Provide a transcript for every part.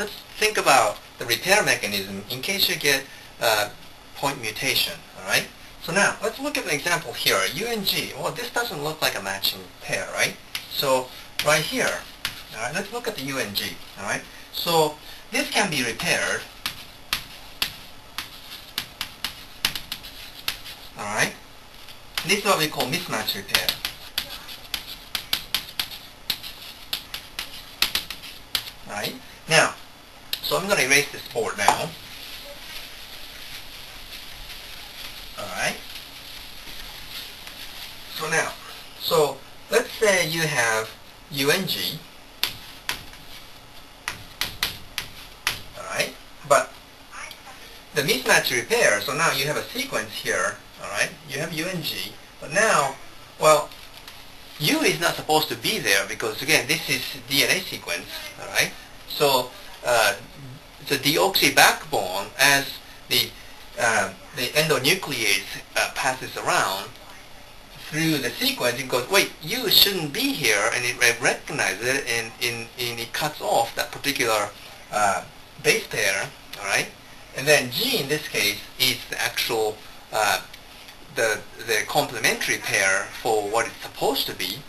let's think about the repair mechanism in case you get point mutation. All right. So now let's look at an example here. U and G. Well, this doesn't look like a matching pair, right? So right here. All right. Let's look at the U and G. All right. So this can be repaired. All right. This is what we call mismatch repair. All right. Now, so I'm going to erase this board now. All right. So now, so let's say you have U and G. All right. But the mismatch repair. So now you have a sequence here. All right. You have U and G. But now, well, U is not supposed to be there because again, this is DNA sequence. All right. So the deoxy backbone, as the endonuclease passes around through the sequence, it goes, wait, U shouldn't be here, and it recognizes it, and it cuts off that particular base pair, all right? And then G in this case is the actual the complementary pair for what it's supposed to be.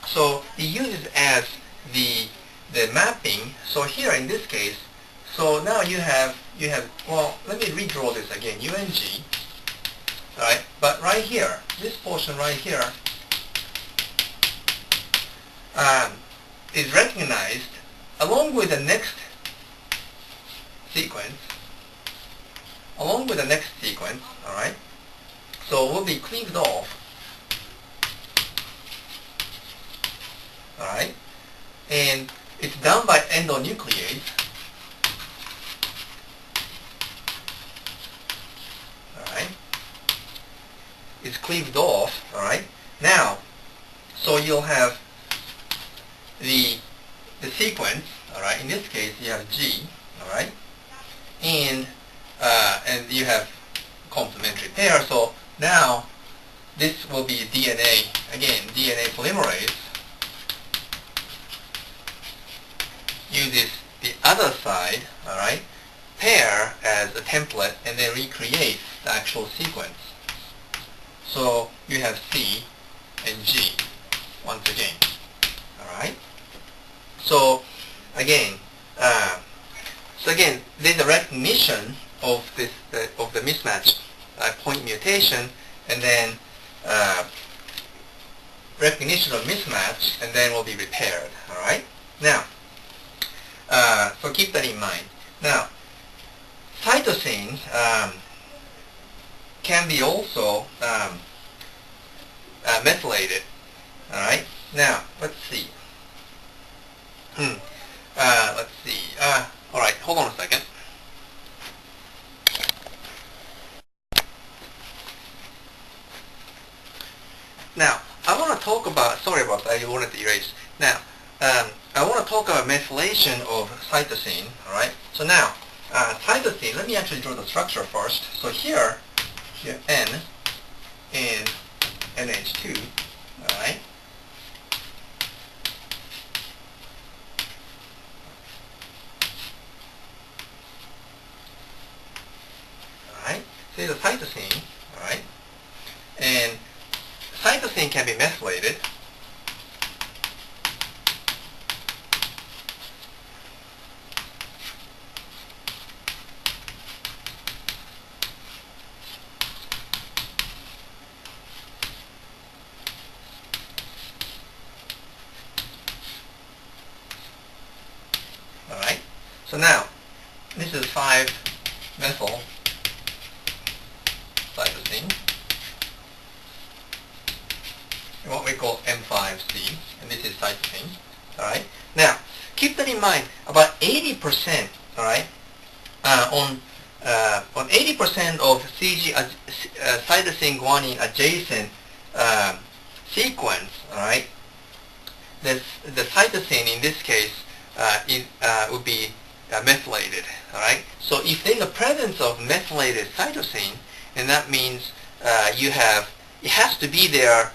So it uses as the mapping. So here in this case, so now you have well, let me redraw this again, U and G, all right? But right here, this portion right here is recognized along with the next sequence, all right? So will be cleaved off, all right? And it's done by endonuclease, all right? It's cleaved off, all right? Now, so you'll have the sequence, all right? In this case, you have G, all right? And you have complementary pair. So now this will be DNA, again, DNA polymerase uses the other side, all right, pair as a template and then recreates the actual sequence. So you have C and G once again, all right? So again, there's a recognition of this of the mismatch point mutation, and then recognition of mismatch, and then will be repaired. All right. Now, so keep that in mind. Now, cytosine can be also methylated. All right. Now, let's see. Let's see. All right. Hold on a second. Now, I want to talk about, sorry about that, I wanted to erase. Now, I want to talk about methylation of cytosine, all right? So now, cytosine, let me actually draw the structure first. So here N and NH2, all right? All right, so here's a cytosine, all right? And cytosine can be methylated. All right. So now, this is 5-methyl cytosine, what we call M5C, and this is cytosine. All right. Now, keep that in mind. About 80%, all right, on 80% of CG cytosine guanine adjacent sequence, all right, the cytosine in this case would be methylated. All right. So if there's a presence of methylated cytosine, and that means it has to be there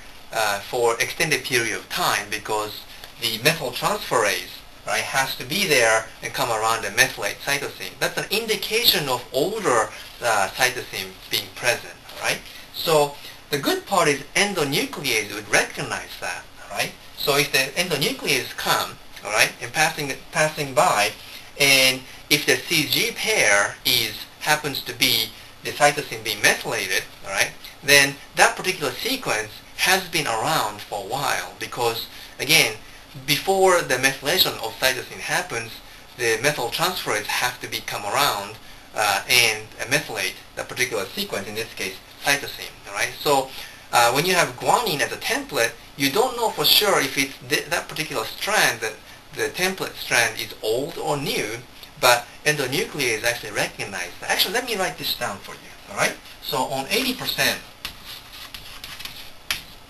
for extended period of time, because the methyltransferase right, has to be there and come around and methylate cytosine. That's an indication of older cytosine being present, right? So the good part is endonuclease would recognize that, right? So if the endonuclease come, all right, and passing by, and if the CG pair happens to be the cytosine being methylated, all right, then that particular sequence has been around for a while because, again, before the methylation of cytosine happens, the methyltransferase have to come around and methylate the particular sequence, in this case, cytosine, all right? So when you have guanine as a template, you don't know for sure if it's that particular strand, that the template strand is old or new, but endonuclease actually recognize that. Actually, let me write this down for you, all right? So on 80%,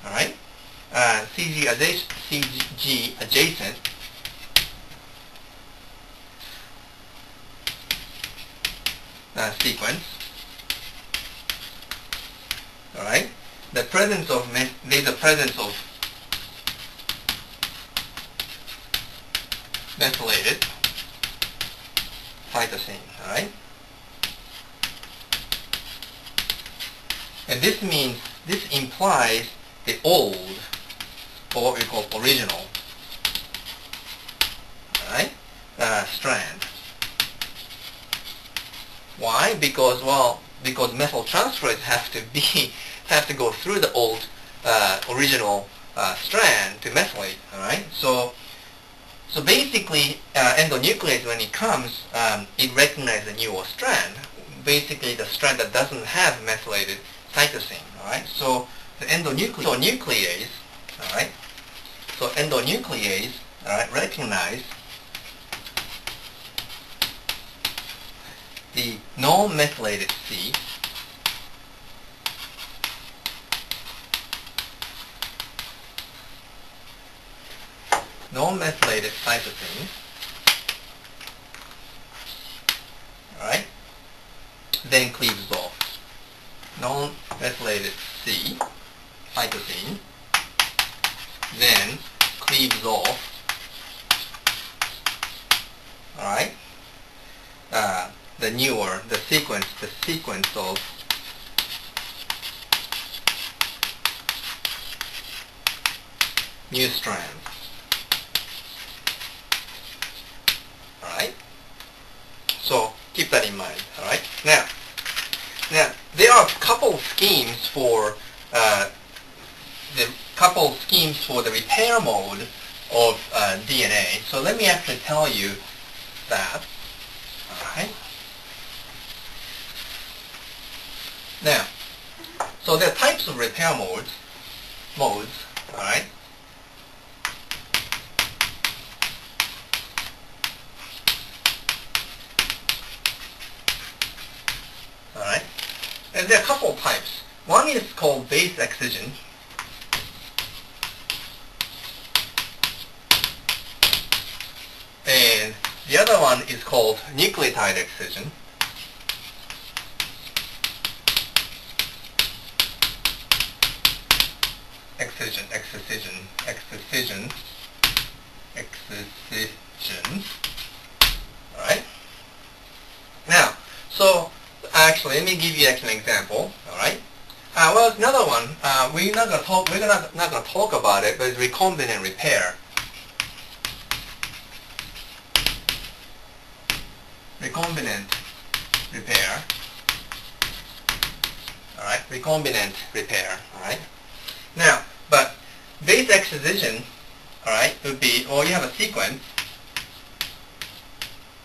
all right, CG adjacent sequence, all right, there's a presence of methylated cytosine, all right? And this implies the old, or what we call original, all right, strand. Why? Because methyltransferase have to go through the old original strand to methylate, all right? So basically, endonuclease, when it comes, it recognizes a newer strand, basically the strand that doesn't have methylated cytosine, all right? So the endonuclease, all right? So endonuclease, all right, recognize the non-methylated C, non-methylated cytosine, all right, then cleaves off. Non-methylated C, cytosine, then cleaves off, all right, the sequence of new strands. Alright? So keep that in mind. Alright? Now there are a couple schemes for the repair mode of DNA. So let me actually tell you that. Alright? Now, so there are types of repair modes, alright? Alright? And there are a couple of types. One is called base excision. And the other one is called nucleotide excision. Excision. Alright? Now, so actually, let me give you an example. Alright? Well, it's another one. We're not going to talk about it, but it's recombinant repair. Recombinant repair. Alright? Recombinant repair. Alright? Now, but base excision, alright, would be, or you have a sequence.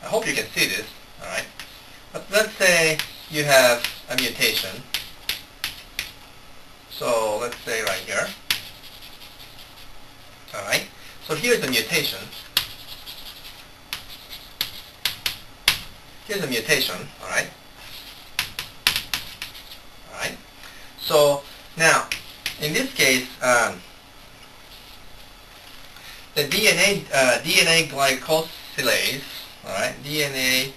I hope you can see this, alright. But let's say you have a mutation. So let's say right here. Alright. So here's the mutation. Here's a mutation, alright. Alright. So now, in this case, the DNA glycosylase, alright, DNA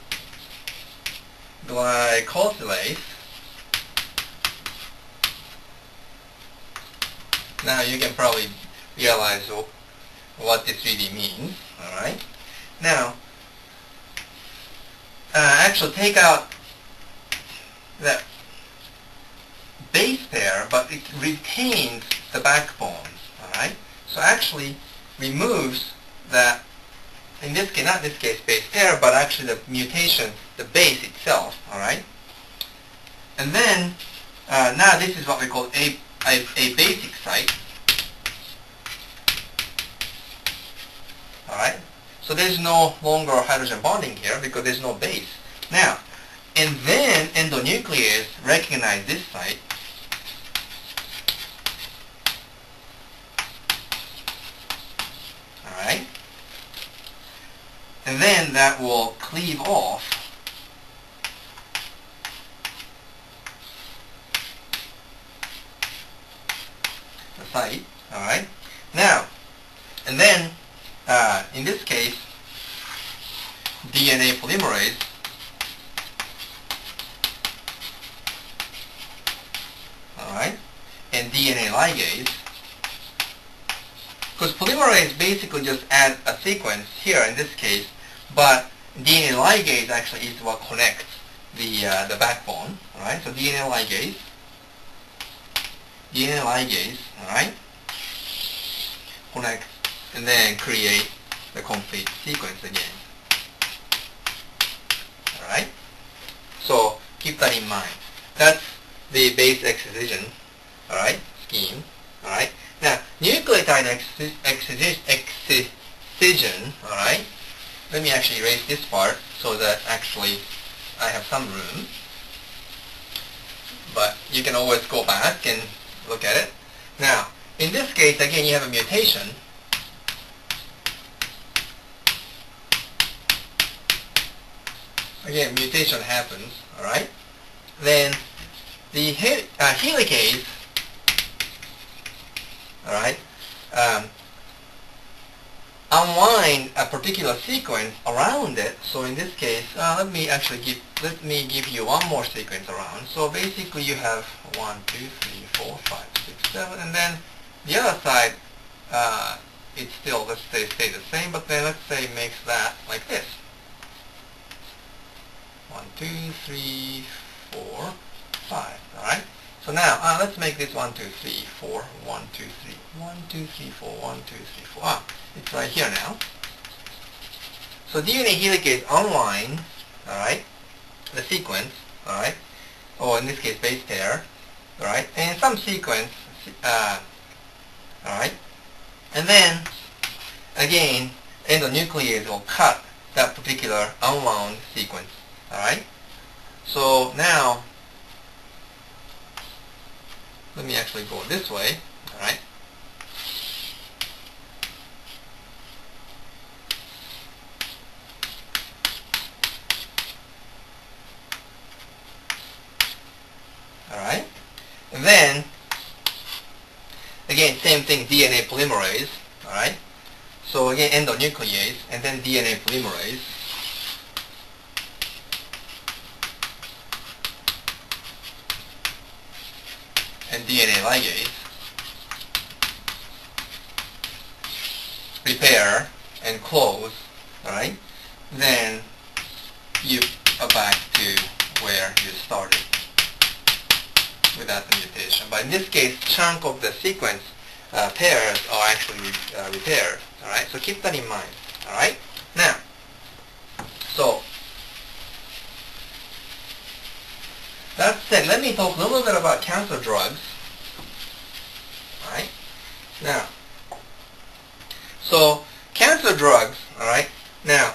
glycosylase. Now you can probably realize what this really means, alright. Now, actually take out that base pair, but it retains the backbone. All right. So actually removes that. In this case, not in this case, base pair, but actually the mutation, the base itself. All right. And then now this is what we call a basic site. All right. So there's no longer hydrogen bonding here because there's no base. Now, and then endonuclease recognize this site. All right. And then that will cleave off the site. All right. Now, and then in this case, DNA polymerase all right, and DNA ligase. Because polymerase basically just add a sequence here in this case, but DNA ligase actually is what connects the backbone. All right, so DNA ligase, all right, connect and then create the complete sequence again. All right, so keep that in mind. That's the base excision, all right, scheme. All right. Now, nucleotide excision, all right. Let me actually erase this part so that actually I have some room. But you can always go back and look at it. Now, in this case, again, you have a mutation. Again, mutation happens, all right. Then the helicase, all right, unwind a particular sequence around it. So in this case, let me give you one more sequence around. So basically, you have 1, 2, 3, 4, 5, 6, 7, and then the other side, it's still, let's say, stay the same, but then let's say makes that like this. 1, 2, 3, 4, 5. All right. So now let's make this 1, 2, 3, 4, 1, 2, 3, 1, 2, 3, 4, 1, 2, 3, 4. It's right here now. So DNA helicase unwind, all right, the sequence, all right, or in this case base pair, all right, and some sequence, all right, and then again endonuclease will cut that particular unwound sequence. All right. So now, let me actually go this way. All right. All right. And then, again, same thing, DNA polymerase. All right. So again, endonuclease, and then DNA polymerase. And DNA ligase, repair and close, all right? Then you are back to where you started without the mutation. But in this case, chunk of the sequence pairs are actually repaired, all right? So keep that in mind, all right? Now, so that said, let me talk a little bit about cancer drugs. All right. Now, so cancer drugs. All right. Now,